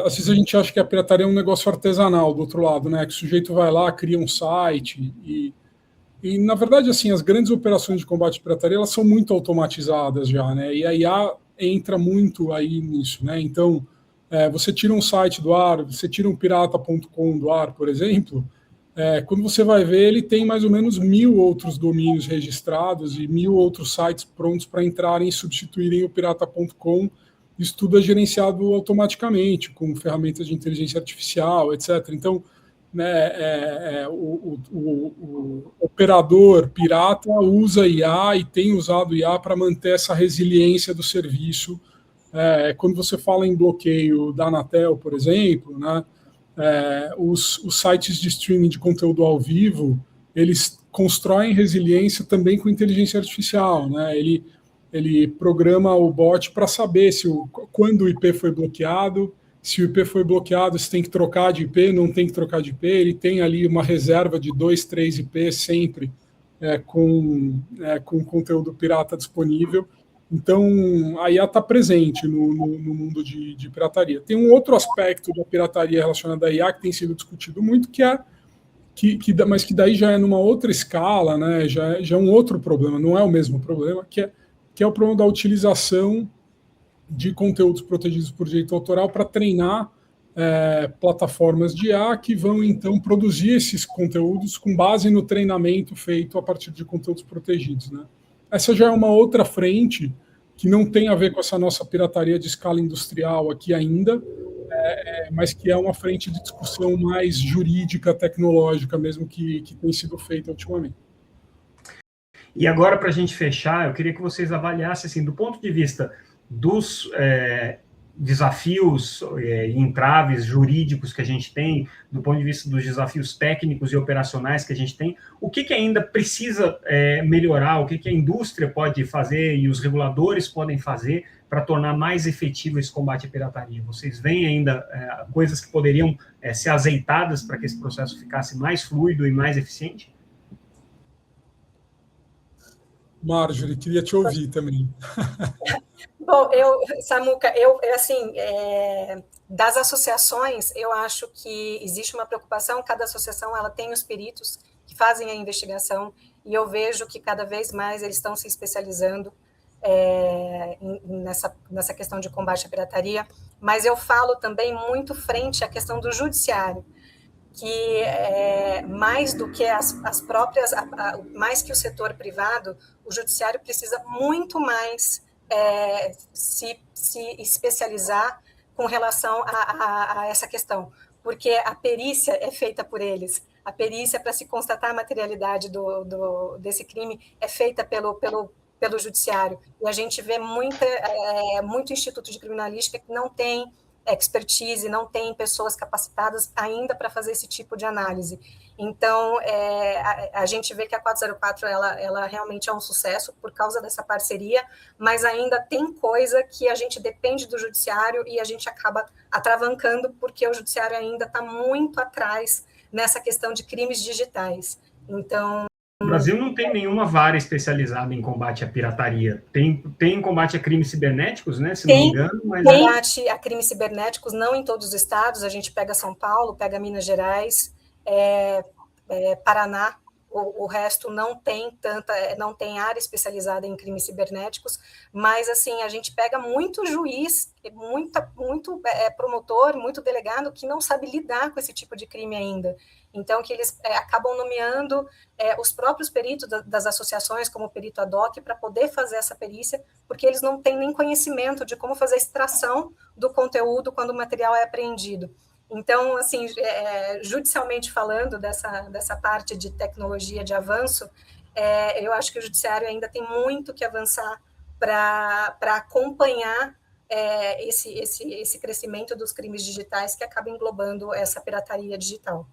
Às vezes a gente acha que a pirataria é um negócio artesanal do outro lado, né? Que o sujeito vai lá, cria um site e na verdade, assim, as grandes operações de combate à pirataria, elas são muito automatizadas já, né? E a IA entra muito aí nisso, né? Então, você tira um site do ar, você tira um pirata.com do ar, por exemplo, quando você vai ver, ele tem mais ou menos 1000 outros domínios registrados e 1000 outros sites prontos para entrarem e substituírem o pirata.com. Isso tudo é gerenciado automaticamente, com ferramentas de inteligência artificial, etc. Então, né, o operador pirata usa IA e tem usado IA para manter essa resiliência do serviço. Quando você fala em bloqueio da Anatel, por exemplo, né, os sites de streaming de conteúdo ao vivo, eles constroem resiliência também com inteligência artificial, né? Ele programa o bot para saber quando o IP foi bloqueado, se o IP foi bloqueado, se tem que trocar de IP, não tem que trocar de IP, ele tem ali uma reserva de 2, 3 IP sempre com conteúdo pirata disponível. Então, a IA está presente no mundo de pirataria. Tem um outro aspecto da pirataria relacionada à IA que tem sido discutido muito, que é mas que daí já é numa outra escala, né? Já é um outro problema, não é o mesmo problema, que é o problema da utilização de conteúdos protegidos por direito autoral para treinar plataformas de IA que vão, então, produzir esses conteúdos com base no treinamento feito a partir de conteúdos protegidos, né? Essa já é uma outra frente que não tem a ver com essa nossa pirataria de escala industrial aqui ainda, mas que é uma frente de discussão mais jurídica, tecnológica mesmo, que tem sido feita ultimamente. E agora, para a gente fechar, eu queria que vocês avaliassem, assim, do ponto de vista dos desafios e entraves jurídicos que a gente tem, do ponto de vista dos desafios técnicos e operacionais que a gente tem, o que ainda precisa melhorar, o que a indústria pode fazer e os reguladores podem fazer para tornar mais efetivo esse combate à pirataria? Vocês veem ainda coisas que poderiam ser azeitadas para que esse processo ficasse mais fluido e mais eficiente? Marjorie, queria te ouvir também. Bom, Samuca, assim, das associações, eu acho que existe uma preocupação, cada associação ela tem os peritos que fazem a investigação, e eu vejo que cada vez mais eles estão se especializando nessa questão de combate à pirataria, mas eu falo também muito frente à questão do judiciário, que mais do que as próprias, mais que o setor privado, o judiciário precisa muito mais se especializar com relação a essa questão, porque a perícia é feita por eles, a perícia para se constatar a materialidade desse crime é feita pelo judiciário, e a gente vê muito instituto de criminalística que não tem expertise, não tem pessoas capacitadas ainda para fazer esse tipo de análise. Então, a gente vê que a 404 ela realmente é um sucesso por causa dessa parceria, mas ainda tem coisa que a gente depende do judiciário e a gente acaba atravancando porque o judiciário ainda está muito atrás nessa questão de crimes digitais. Então, o Brasil não tem nenhuma vara especializada em combate à pirataria. Tem combate a crimes cibernéticos, né? Se não me engano. Mas combate a crimes cibernéticos, não em todos os estados. A gente pega São Paulo, pega Minas Gerais, Paraná. O resto não tem área especializada em crimes cibernéticos, mas assim a gente pega muito juiz, muito promotor, muito delegado que não sabe lidar com esse tipo de crime ainda. Então, que eles acabam nomeando os próprios peritos das associações, como o perito ad hoc, para poder fazer essa perícia, porque eles não têm nem conhecimento de como fazer a extração do conteúdo quando o material é apreendido. Então, assim, judicialmente falando, dessa parte de tecnologia de avanço, eu acho que o judiciário ainda tem muito que avançar para acompanhar esse crescimento dos crimes digitais que acaba englobando essa pirataria digital.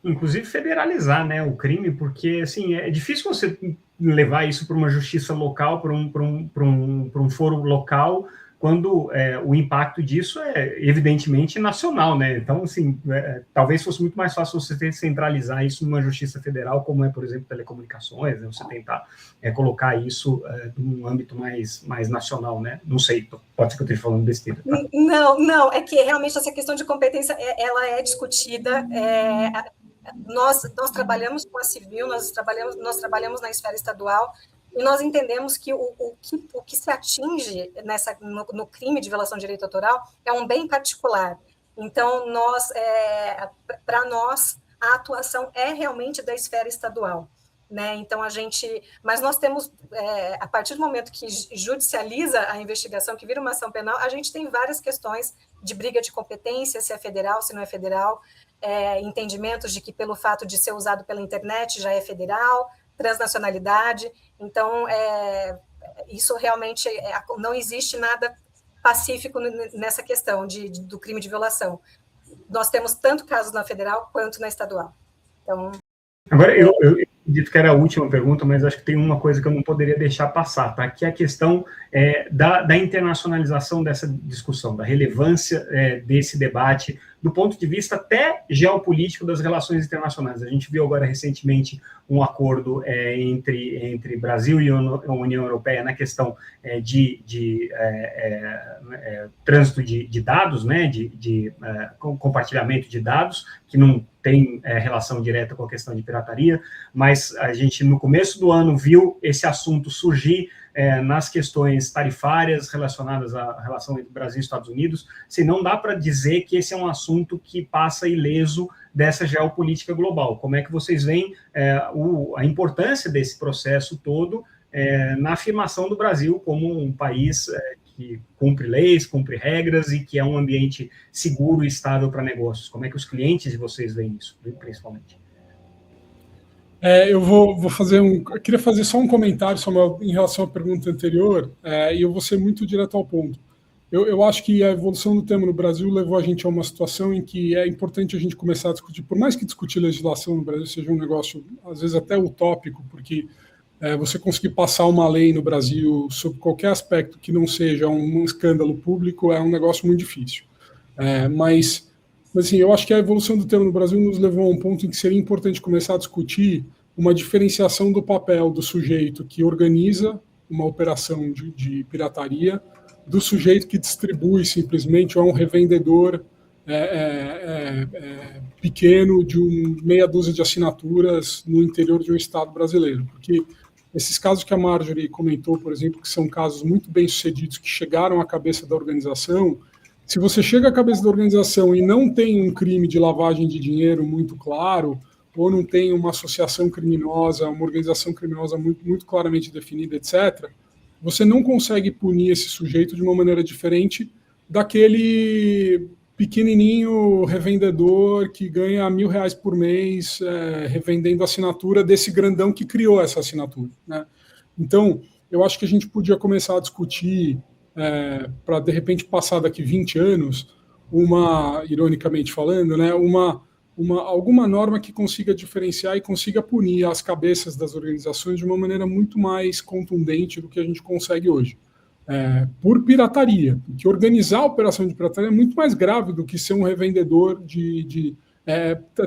Inclusive federalizar, né, o crime, porque assim, é difícil você levar isso para uma justiça local, para um foro local, quando o impacto disso é evidentemente nacional, né? Então, assim, talvez fosse muito mais fácil você centralizar isso numa justiça federal, como por exemplo, telecomunicações, né? Você tentar colocar isso num âmbito mais nacional, né? Não sei, pode ser que eu esteja falando besteira. Tá? Não, é que realmente essa questão de competência, ela é discutida. Nós trabalhamos com a civil, nós trabalhamos na esfera estadual, e nós entendemos que o que se atinge no crime de violação de direito autoral é um bem particular. Então, para nós, a atuação é realmente da esfera estadual. Né? Então, mas nós temos, a partir do momento que judicializa a investigação, que vira uma ação penal, a gente tem várias questões de briga de competência, se é federal, se não é federal, entendimentos de que pelo fato de ser usado pela internet já é federal, transnacionalidade. Então, isso realmente não existe nada pacífico nessa questão do crime de violação. Nós temos tanto casos na federal quanto na estadual. Então, agora, eu acredito que era a última pergunta, mas acho que tem uma coisa que eu não poderia deixar passar, tá? Que é a questão da internacionalização dessa discussão, da relevância desse debate, do ponto de vista até geopolítico das relações internacionais. A gente viu agora recentemente um acordo entre Brasil e a União Europeia na questão de trânsito de dados, né, de compartilhamento de dados, que não tem relação direta com a questão de pirataria, mas a gente, no começo do ano, viu esse assunto surgir nas questões tarifárias relacionadas à relação entre Brasil e Estados Unidos. Se não dá para dizer que esse é um assunto que passa ileso dessa geopolítica global. Como é que vocês veem a importância desse processo todo na afirmação do Brasil como um país que cumpre leis, cumpre regras e que é um ambiente seguro e estável para negócios? Como é que os clientes de vocês veem isso, principalmente? Eu vou fazer eu queria fazer só um comentário, Samuel, em relação à pergunta anterior, e eu vou ser muito direto ao ponto. Eu acho que a evolução do tema no Brasil levou a gente a uma situação em que é importante a gente começar a discutir, por mais que discutir legislação no Brasil seja um negócio, às vezes, até utópico, porque você conseguir passar uma lei no Brasil sobre qualquer aspecto que não seja um escândalo público é um negócio muito difícil. Mas assim, eu acho que a evolução do tema no Brasil nos levou a um ponto em que seria importante começar a discutir uma diferenciação do papel do sujeito que organiza uma operação de pirataria do sujeito que distribui simplesmente, ou é um revendedor pequeno de meia dúzia de assinaturas no interior de um estado brasileiro. Porque esses casos que a Marjorie comentou, por exemplo, que são casos muito bem-sucedidos, que chegaram à cabeça da organização, se você chega à cabeça da organização e não tem um crime de lavagem de dinheiro muito claro, ou não tem uma associação criminosa, uma organização criminosa muito, muito claramente definida, etc., você não consegue punir esse sujeito de uma maneira diferente daquele pequenininho revendedor que ganha R$1.000 por mês revendendo a assinatura desse grandão que criou essa assinatura, né? Então, eu acho que a gente podia começar a discutir, para, de repente, passar daqui 20 anos, ironicamente falando, né, alguma norma que consiga diferenciar e consiga punir as cabeças das organizações de uma maneira muito mais contundente do que a gente consegue hoje. Por pirataria, porque organizar a operação de pirataria é muito mais grave do que ser um revendedor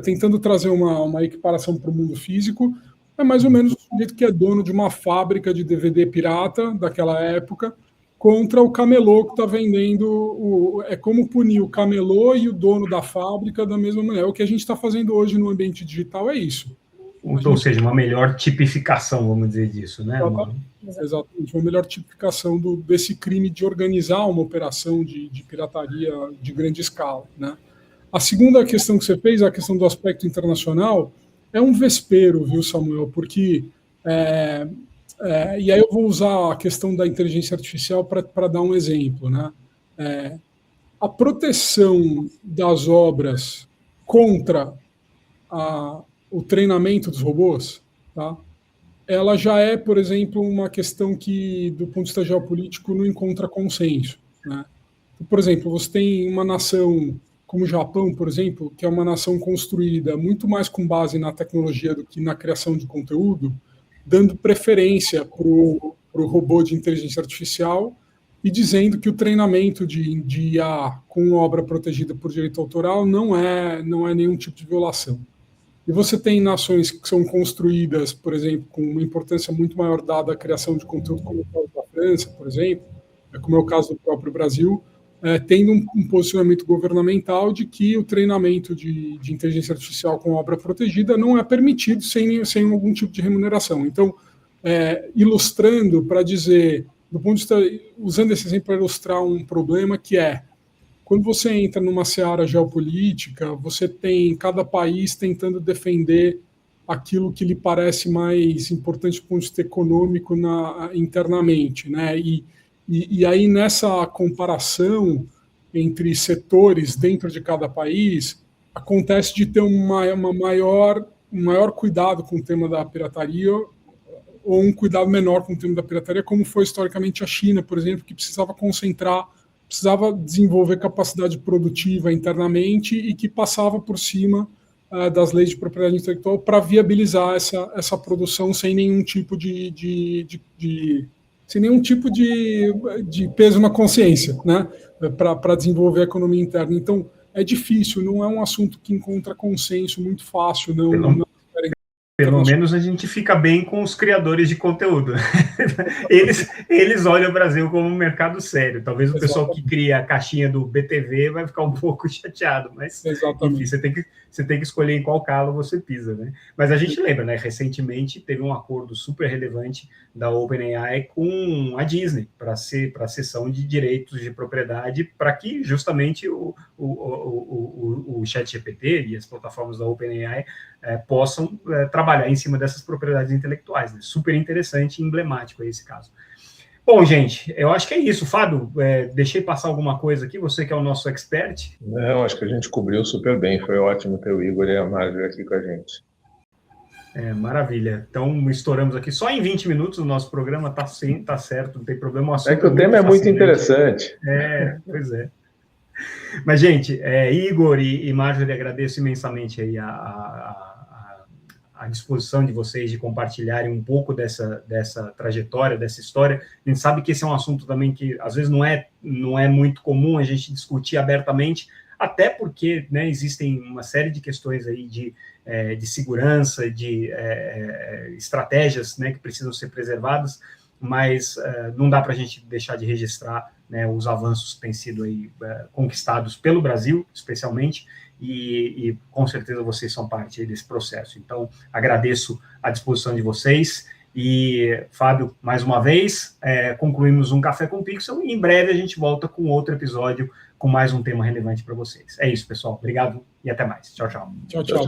tentando trazer uma equiparação para o mundo físico, é mais ou menos o sujeito que é dono de uma fábrica de DVD pirata daquela época contra o camelô que está vendendo. É como punir o camelô e o dono da fábrica da mesma maneira. O que a gente está fazendo hoje no ambiente digital é isso. Ou seja, uma melhor tipificação, vamos dizer, disso, né? Exatamente, uma melhor tipificação desse crime de organizar uma operação de pirataria de grande escala, né? A segunda questão que você fez, a questão do aspecto internacional, é um vespeiro, viu, Samuel? Porque, e aí eu vou usar a questão da inteligência artificial para dar um exemplo, né? A proteção das obras contra o treinamento dos robôs, tá? Ela já é, por exemplo, uma questão que, do ponto de vista geopolítico, não encontra consenso, né? Por exemplo, você tem uma nação como o Japão, por exemplo, que é uma nação construída muito mais com base na tecnologia do que na criação de conteúdo, dando preferência para o robô de inteligência artificial e dizendo que o treinamento de IA com obra protegida por direito autoral não é nenhum tipo de violação. E você tem nações que são construídas, por exemplo, com uma importância muito maior dada à criação de conteúdo, como o caso da França, por exemplo, como é o caso do próprio Brasil, tendo um posicionamento governamental de que o treinamento de inteligência artificial com obra protegida não é permitido sem algum tipo de remuneração. Então, ilustrando para dizer, do ponto de vista, usando esse exemplo para ilustrar um problema que quando você entra numa seara geopolítica, você tem cada país tentando defender aquilo que lhe parece mais importante do ponto de vista econômico internamente, né? E aí, nessa comparação entre setores dentro de cada país, acontece de ter um maior cuidado com o tema da pirataria ou um cuidado menor com o tema da pirataria, como foi historicamente a China, por exemplo, que precisava desenvolver capacidade produtiva internamente e que passava por cima das leis de propriedade intelectual para viabilizar essa produção sem nenhum tipo sem nenhum tipo de peso na consciência, né, para desenvolver a economia interna. Então, é difícil, não é um assunto que encontra consenso muito fácil. Pelo menos a gente fica bem com os criadores de conteúdo. Eles olham o Brasil como um mercado sério. Talvez o pessoal que cria a caixinha do BTV vai ficar um pouco chateado, mas enfim, você tem que escolher em qual calo você pisa, né? Mas a gente lembra, né? Recentemente teve um acordo super relevante da OpenAI com a Disney para a cessão de direitos de propriedade, para que justamente o ChatGPT e as plataformas da OpenAI possam trabalhar em cima dessas propriedades intelectuais, né? Super interessante e emblemático esse caso. Bom, gente, eu acho que é isso. Fábio, deixei passar alguma coisa aqui, você que é o nosso expert. Não, acho que a gente cobriu super bem, foi ótimo ter o Igor e a Marjorie aqui com a gente. Maravilha. Então, estouramos aqui só em 20 minutos o nosso programa, tá certo, não tem problema. É que o tema é muito interessante. Pois é. Mas, gente, Igor e Marjorie, agradeço imensamente aí a disposição de vocês de compartilharem um pouco dessa trajetória, dessa história. A gente sabe que esse é um assunto também que, às vezes, não é muito comum a gente discutir abertamente, até porque, né, existem uma série de questões aí de segurança, de estratégias, né, que precisam ser preservadas, mas não dá para a gente deixar de registrar, né, os avanços que têm sido aí, conquistados pelo Brasil, especialmente, e com certeza vocês são parte aí desse processo. Então, agradeço a disposição de vocês. E, Fábio, mais uma vez, concluímos um Café com Pixel e em breve a gente volta com outro episódio com mais um tema relevante para vocês. É isso, pessoal. Obrigado e até mais. Tchau, tchau. Tchau, tchau.